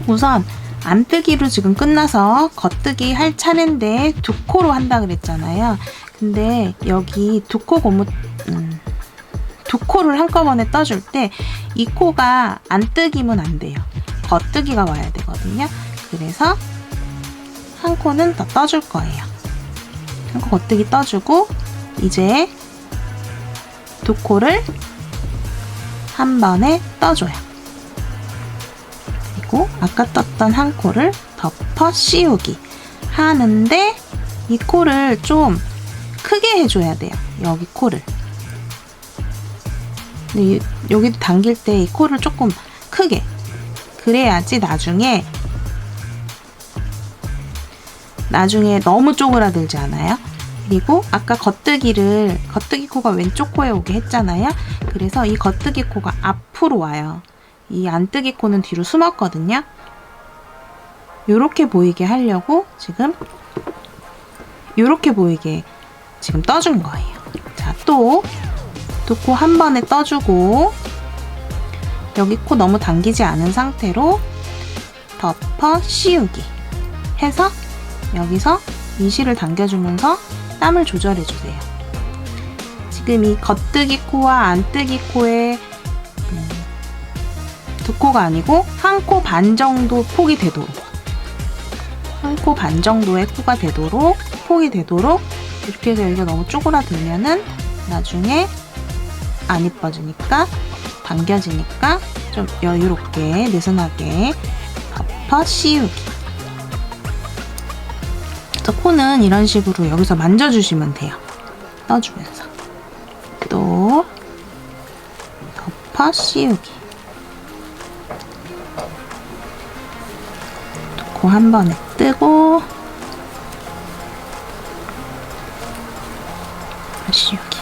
우선 안뜨기로 지금 끝나서 겉뜨기 할 차례인데 두 코로 한다 그랬잖아요. 근데 여기 두 코를 한꺼번에 떠줄 때 이 코가 안뜨기면 안 돼요. 겉뜨기가 와야 되거든요. 그래서 한 코는 더 떠줄 거예요. 한 코 겉뜨기 떠주고 이제 두 코를 한 번에 떠줘요. 그리고 아까 떴던 한 코를 덮어 씌우기 하는데 이 코를 좀 크게 해줘야 돼요. 여기 코를. 근데 여기도 당길 때 이 코를 조금 크게. 그래야지 나중에 너무 쪼그라들지 않아요. 그리고 아까 겉뜨기 코가 왼쪽 코에 오게 했잖아요. 그래서 이 겉뜨기 코가 앞으로 와요. 이 안뜨기 코는 뒤로 숨었거든요. 요렇게 보이게 하려고 지금 요렇게 보이게 지금 떠준 거예요. 자, 또 두 코 한 번에 떠주고 여기 코 너무 당기지 않은 상태로 덮어 씌우기 해서 여기서 미실을 당겨주면서 땀을 조절해주세요. 지금 이 겉뜨기 코와 안뜨기 코의 두 코가 아니고 한 코 반 정도 폭이 되도록 한 코 반 정도의 코가 되도록 폭이 되도록 이렇게 해서 여기가 너무 쪼그라들면은 나중에 안 이뻐지니까 당겨지니까 좀 여유롭게 느슨하게 덮어 씌우기. 그래서 코는 이런 식으로 여기서 만져주시면 돼요. 떠주면서. 또 덮어 씌우기. 코 한 번에 뜨고 씌우기.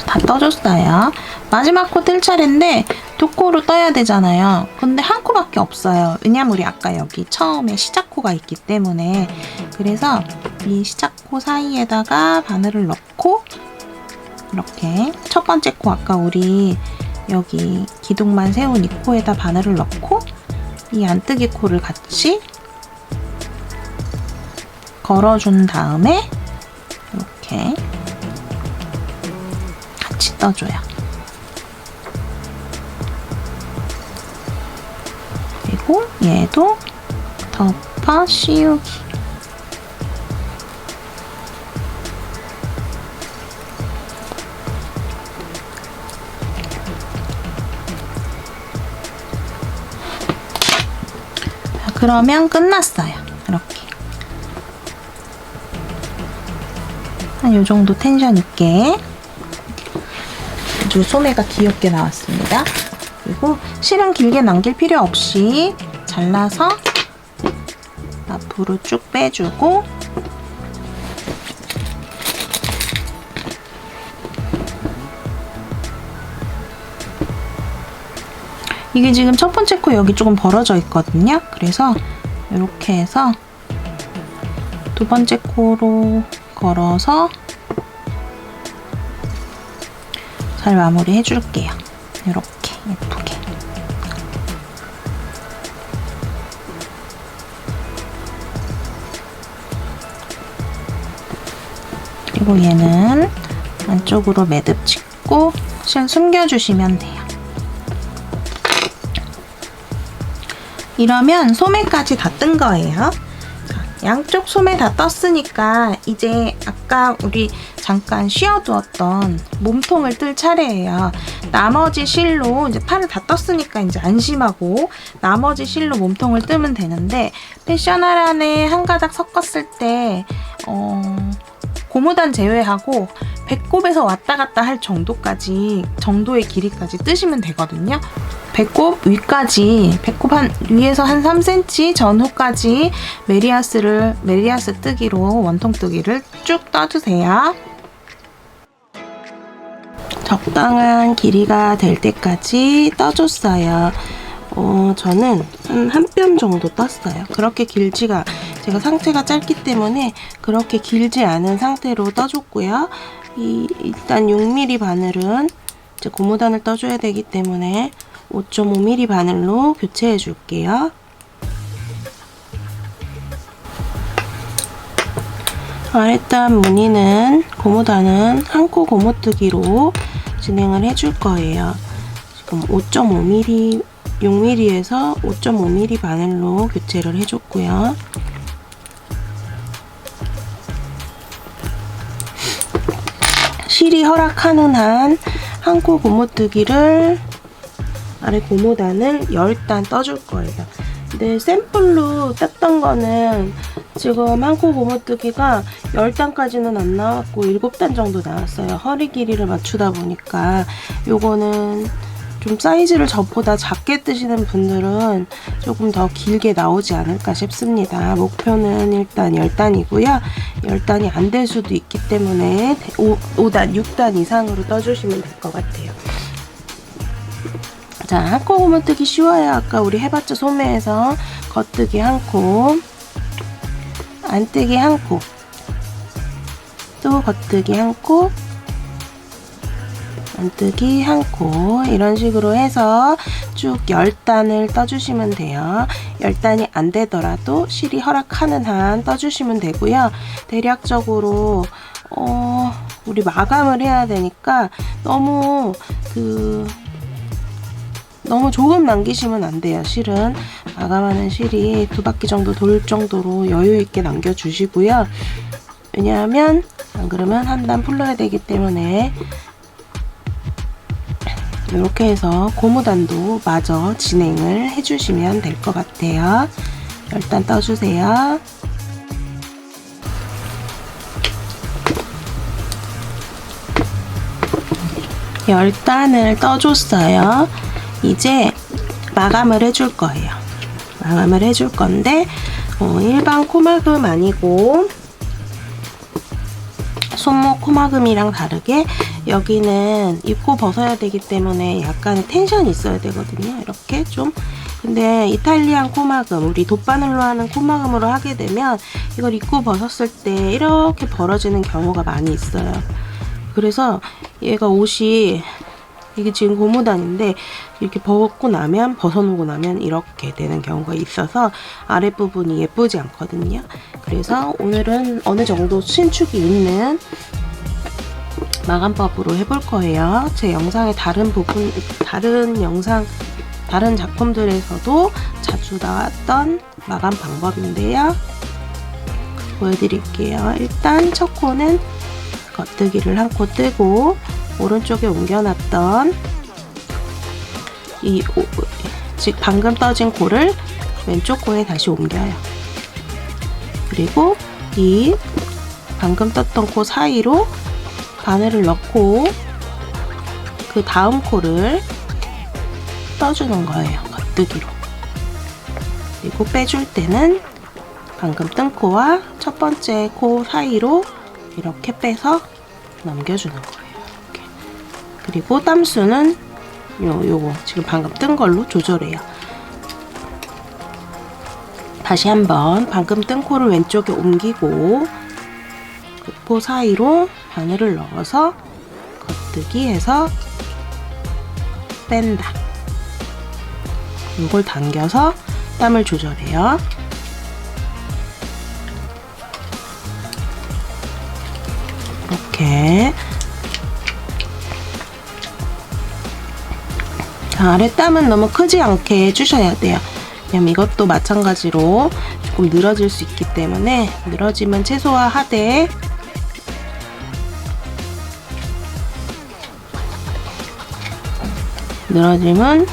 다 떠줬어요. 마지막 코 뜰 차례인데 두 코로 떠야 되잖아요. 근데 한 코밖에 없어요. 왜냐면 우리 아까 여기 처음에 시작코가 있기 때문에. 그래서 이 시작코 사이에다가 바늘을 넣고 이렇게 첫 번째 코 아까 우리 여기 기둥만 세운 이 코에다 바늘을 넣고 이 안뜨기 코를 같이 걸어준 다음에 이렇게 같이 떠줘요. 그리고 얘도 덮어 씌우기. 그러면 끝났어요. 이렇게 한 요 정도 텐션 있게 아주 소매가 귀엽게 나왔습니다. 그리고 실은 길게 남길 필요 없이 잘라서 앞으로 쭉 빼주고 이게 지금 첫 번째 코 여기 조금 벌어져 있거든요. 그래서 이렇게 해서 두 번째 코로 걸어서 잘 마무리 해줄게요. 이렇게 예쁘게. 그리고 얘는 안쪽으로 매듭 짓고 실 숨겨주시면 돼요. 이러면 소매까지 다 뜬 거예요. 양쪽 소매 다 떴으니까 이제 아까 우리 잠깐 쉬어두었던 몸통을 뜰 차례예요. 나머지 실로 이제 팔을 다 떴으니까 이제 안심하고 나머지 실로 몸통을 뜨면 되는데 패셔너란에 한 가닥 섞었을 때 고무단 제외하고 배꼽에서 왔다 갔다 할 정도의 길이까지 뜨시면 되거든요. 배꼽 위까지, 배꼽 위에서 한 3cm 전후까지 메리아스 뜨기로, 원통 뜨기를 쭉 떠주세요. 적당한 길이가 될 때까지 떠줬어요. 저는 한 뼘 정도 떴어요. 그렇게 길지가, 제가 상체가 짧기 때문에 그렇게 길지 않은 상태로 떠줬고요. 일단 6mm 바늘은 이제 고무단을 떠줘야 되기 때문에 5.5mm 바늘로 교체해 줄게요. 아랫단 무늬는 고무단은 한 코 고무뜨기로 진행을 해줄 거예요. 지금 5.5mm, 6mm에서 5.5mm 바늘로 교체를 해줬고요. 실이 허락하는 한 한 코 고무뜨기를 아래 고무단을 10단 떠줄 거예요. 근데 샘플로 땄던 거는 지금 한 코 고무뜨기가 10단까지는 안 나왔고 7단 정도 나왔어요. 허리 길이를 맞추다 보니까 요거는 좀 사이즈를 저보다 작게 뜨시는 분들은 조금 더 길게 나오지 않을까 싶습니다. 목표는 일단 10단이고요. 10단이 안 될 수도 있기 때문에 5단, 6단 이상으로 떠주시면 될 것 같아요. 자, 한 코 고무뜨기 쉬워요. 아까 우리 해봤죠? 소매에서 겉뜨기 한 코, 안뜨기 한 코, 또 겉뜨기 한 코, 안뜨기 한 코, 이런 식으로 해서 쭉 10단을 떠주시면 돼요. 10단이 안 되더라도 실이 허락하는 한 떠주시면 되고요. 대략적으로 우리 마감을 해야 되니까 너무 조금 남기시면 안 돼요. 실은 마감하는 실이 2바퀴 정도 돌 정도로 여유 있게 남겨주시고요. 왜냐하면 안 그러면 한 단 풀러야 되기 때문에 이렇게 해서 고무단도 마저 진행을 해주시면 될 것 같아요. 10단 떠주세요. (10단을) 떠줬어요. 이제 마감을 해줄 거예요. 마감을 해줄 건데 일반 코마금 아니고 손목 코마금이랑 다르게 여기는 입고 벗어야 되기 때문에 약간의 텐션이 있어야 되거든요. 이렇게 좀. 근데 이탈리안 코마금, 우리 돗바늘로 하는 코마금으로 하게 되면 이걸 입고 벗었을 때 이렇게 벌어지는 경우가 많이 있어요. 그래서 얘가 옷이, 이게 지금 고무단인데 이렇게 벗어놓고 나면 이렇게 되는 경우가 있어서 아랫부분이 예쁘지 않거든요. 그래서 오늘은 어느 정도 신축이 있는 마감법으로 해볼 거예요. 제 영상의 다른 작품들에서도 자주 나왔던 마감 방법인데요. 보여드릴게요. 일단 첫 코는 겉뜨기를 한 코 뜨고 오른쪽에 옮겨놨던 즉 방금 떠진 코를 왼쪽 코에 다시 옮겨요. 그리고 이 방금 떴던 코 사이로 바늘을 넣고 그 다음 코를 떠주는 거예요. 겉뜨기로. 그리고 빼줄 때는 방금 뜬 코와 첫 번째 코 사이로 이렇게 빼서 넘겨주는 거예요. 이렇게. 그리고 땀수는 요거 지금 방금 뜬 걸로 조절해요. 다시 한번 방금 뜬 코를 왼쪽에 옮기고 그 코 사이로 바늘을 넣어서 겉뜨기 해서 뺀다. 이걸 당겨서 땀을 조절해요. 이렇게. 자, 아랫땀은 너무 크지 않게 해주셔야 돼요. 왜냐면 이것도 마찬가지로 조금 늘어질 수 있기 때문에 늘어짐은 최소화하되 늘어짐은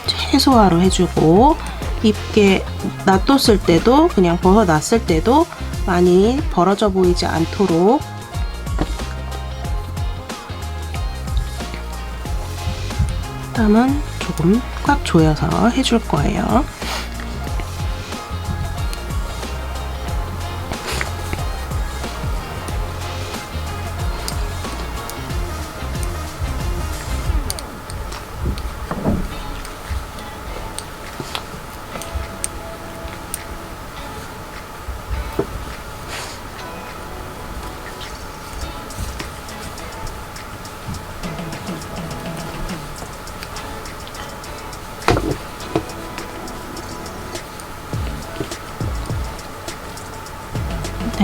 최소화로 해주고 입게 놔뒀을 때도 그냥 벗어놨을 때도 많이 벌어져 보이지 않도록 땀은 조금 꽉 조여서 해줄 거예요.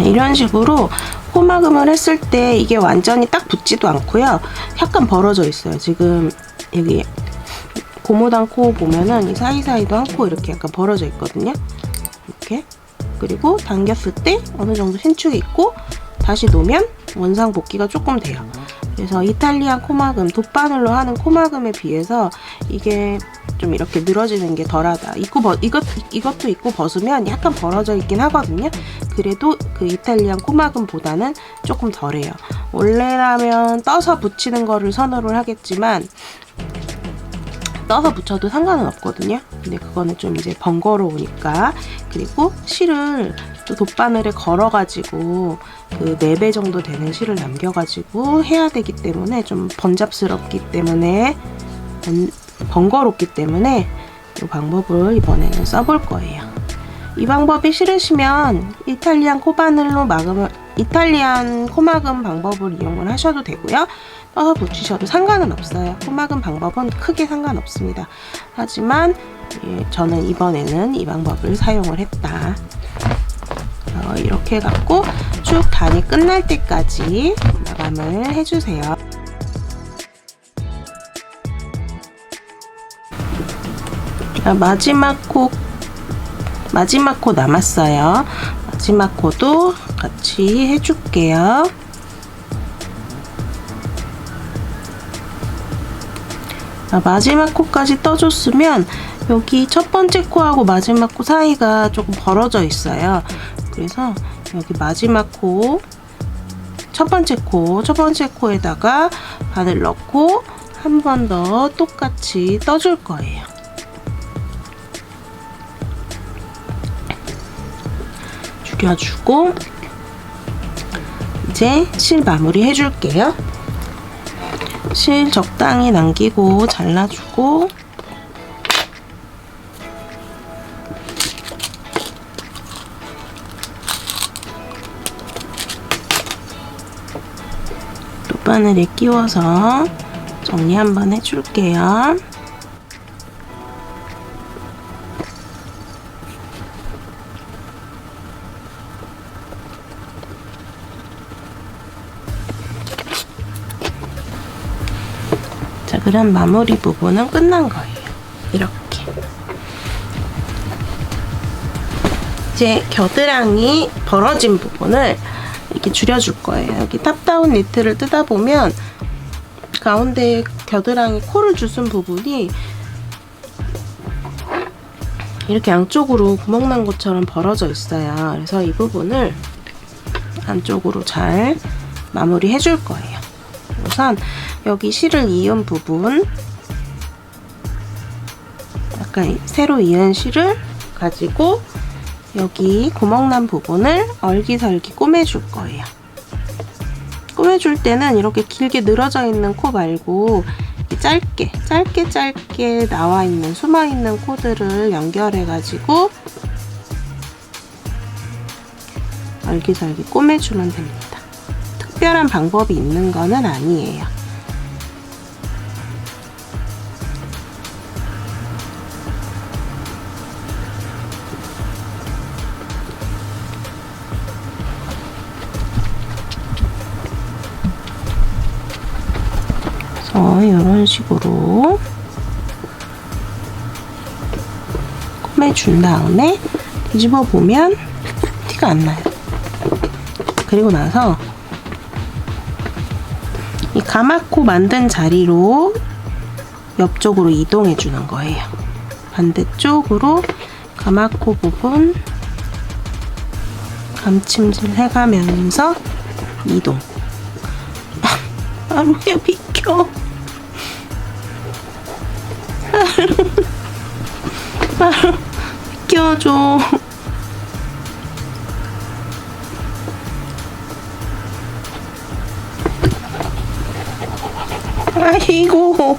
이런 식으로 코마금을 했을 때 이게 완전히 딱 붙지도 않고요. 약간 벌어져 있어요. 지금 여기 고무단 코 보면은 이 사이사이도 한 코 이렇게 약간 벌어져 있거든요. 이렇게. 그리고 당겼을 때 어느 정도 신축이 있고 다시 놓으면 원상 복귀가 조금 돼요. 그래서 이탈리안 코마금, 돗바늘로 하는 코마금에 비해서 이게 좀 이렇게 늘어지는 게 덜하다. 이것도 입고 벗으면 약간 벌어져 있긴 하거든요. 그래도 그 이탈리안 코막음보다는 조금 덜해요. 원래라면 떠서 붙이는 거를 선호를 하겠지만 떠서 붙여도 상관은 없거든요. 근데 그거는 좀 이제 번거로우니까. 그리고 실을 또 돗바늘에 걸어가지고 그 4배 정도 되는 실을 남겨가지고 해야 되기 때문에 좀 번잡스럽기 때문에 번거롭기 때문에 이 방법을 이번에는 써볼 거예요. 이 방법이 싫으시면 이탈리안 코막음 방법을 이용을 하셔도 되고요. 떠서 붙이셔도 상관은 없어요. 코막음 방법은 크게 상관없습니다. 하지만 저는 이번에는 이 방법을 사용을 했다. 이렇게 해갖고 쭉 단이 끝날 때까지 마감을 해주세요. 마지막 코 남았어요. 마지막 코도 같이 해줄게요. 마지막 코까지 떠줬으면 여기 첫 번째 코하고 마지막 코 사이가 조금 벌어져 있어요. 그래서 여기 마지막 코, 첫 번째 코에다가 바늘 넣고 한 번 더 똑같이 떠줄 거예요. 죽여주고 이제 실 마무리 해줄게요. 실 적당히 남기고 잘라주고 돗바늘에 끼워서 정리 한번 해줄게요. 자, 그럼 마무리 부분은 끝난 거예요. 이렇게. 이제 겨드랑이 벌어진 부분을 이렇게 줄여줄 거예요. 여기 탑다운 니트를 뜯다 보면 가운데 겨드랑이 코를 주순 부분이 이렇게 양쪽으로 구멍 난 것처럼 벌어져 있어요. 그래서 이 부분을 안쪽으로 잘 마무리 해줄 거예요. 우선 여기 실을 이은 부분, 약간 새로 이은 실을 가지고 여기 구멍난 부분을 얼기설기 꼬매줄 거예요. 꼬매줄 때는 이렇게 길게 늘어져 있는 코 말고 짧게 나와 있는 숨어 있는 코들을 연결해 가지고 얼기설기 꼬매주면 됩니다. 특별한 방법이 있는 거는 아니에요. 이런 식으로 꼬매준 다음에 뒤집어 보면 티가 안 나요. 그리고 나서 이 가마코 만든 자리로 옆쪽으로 이동해 주는 거예요. 반대쪽으로 가마코 부분 감침질 해가면서 이동. 아루야 비켜. 아루 비켜줘. 아이고.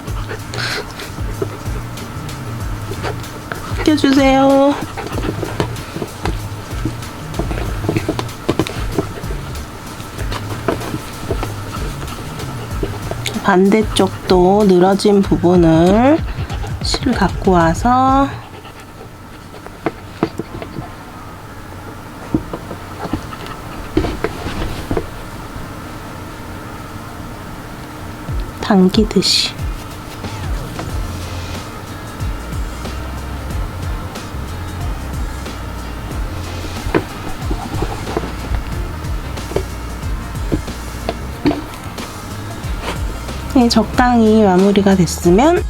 비켜주세요. 반대쪽도 늘어진 부분을 실을 갖고 와서 당기듯이 적당히 마무리가 됐으면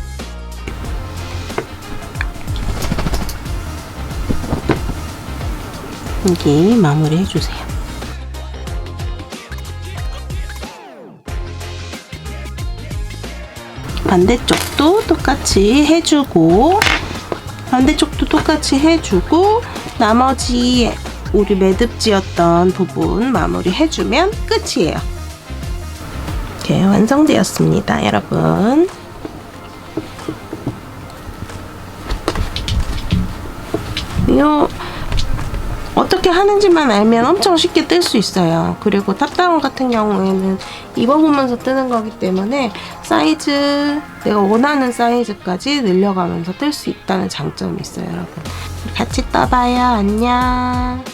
여기 마무리 해주세요. 반대쪽도 똑같이 해주고 나머지 우리 매듭지었던 부분 마무리 해주면 끝이에요. 이렇게 완성되었습니다, 여러분. 이거 어떻게 하는지만 알면 엄청 쉽게 뜰 수 있어요. 그리고 탑다운 같은 경우에는 입어보면서 뜨는 거기 때문에 사이즈, 내가 원하는 사이즈까지 늘려가면서 뜰 수 있다는 장점이 있어요, 여러분. 같이 떠봐요. 안녕.